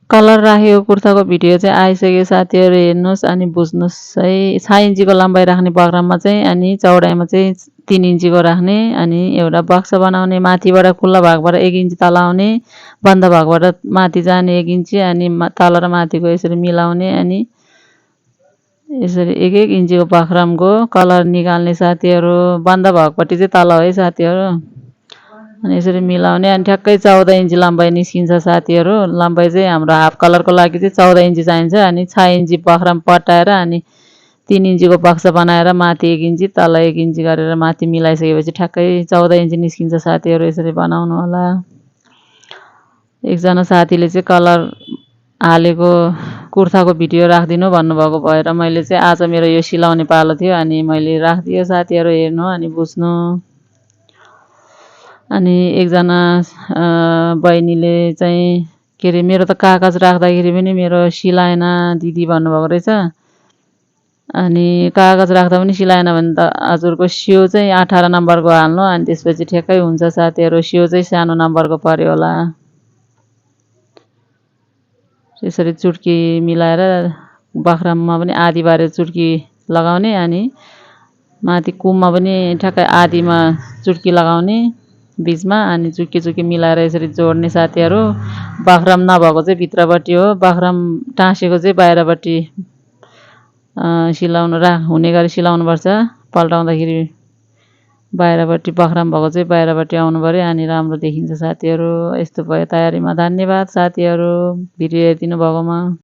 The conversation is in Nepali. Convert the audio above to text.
कलर राखेको कुर्ताको भिडियो चाहिँ आइसक्यो साथीहरू, हेर्नुहोस् अनि बुझ्नुहोस् है। 6 इन्चीको लम्बाइ राख्ने बग्राममा चाहिँ अनि चौडाइमा चाहिँ 3 इन्चीको राख्ने। अनि एउटा बक्स बनाउने, माथिबाट खुल्ला भागबाट 1 इन्ची तल आउने, बन्द भागबाट माथि जाने 1 इन्ची, अनि तल र माथिको यसरी मिलाउने। अनि यसरी 1-1 इन्चीको बक्रामको कलर निकाल्ने साथीहरू। बन्द भागपट्टि चाहिँ तल है साथीहरू। अनि यसरी मिलाउने। अनि ठ्याक्कै 14 इन्ची लम्बाइ निस्किन्छ साथीहरू। लम्बाइ चाहिँ हाम्रो हाफ कलरको लागि चाहिँ 14 इन्ची चाहिन्छ। अनि 6 इन्ची बक्राम पट्याएर अनि 3 इन्चीको बक्स बनाएर माथि 1 इन्ची तल 1 इन्ची गरेर माथि मिलाइसकेपछि ठ्याक्कै 14 इन्ची निस्किन्छ साथीहरू। यसरी बनाउनु होला। एकजना साथीले चाहिँ कलर हालेको कुर्ताको भिडियो राखिदिनु भन्नुभएको भएर मैले चाहिँ आज मेरो यो सिलाउने पालो थियो, अनि मैले राखिदियो साथीहरू, हेर्नु अनि बुझ्नु। अनि एकजना बहिनीले चाहिँ के अरे मेरो त कागज राख्दाखेरि पनि मेरो सिलाएन दिदी भन्नुभएको रहेछ। अनि कागज राख्दा पनि सिलाएन भने त हजुरको सियो चाहिँ 18 नम्बरको हाल्नु, अनि त्यसपछि ठ्याक्कै हुन्छ साथीहरू। सियो चाहिँ सानो नम्बरको पर्यो होला। यसरी चुड्की मिलाएर बक्राममा पनि आधी बारे चुड्की लगाउने। अनि माथि कुममा पनि ठ्याक्कै आधीमा चुड्की लगाउने बिचमा। अनि चुड्की मिलाएर यसरी जोड्ने साथीहरू। बक्राम नभएको चाहिँ भित्रपट्टि हो, बक्राम टाँसेको चाहिँ बाहिरपट्टि सिलाउनु हुने गरी सिलाउनुपर्छ। पल्टाउँदाखेरि बाहिरपट्टि बक्राम भएको चाहिँ बाहिरपट्टि आउनु पर्यो, अनि राम्रो देखिन्छ साथीहरू। यस्तो भयो तयारीमा। धन्यवाद साथीहरू भिडियो हेरिदिनु भएकोमा।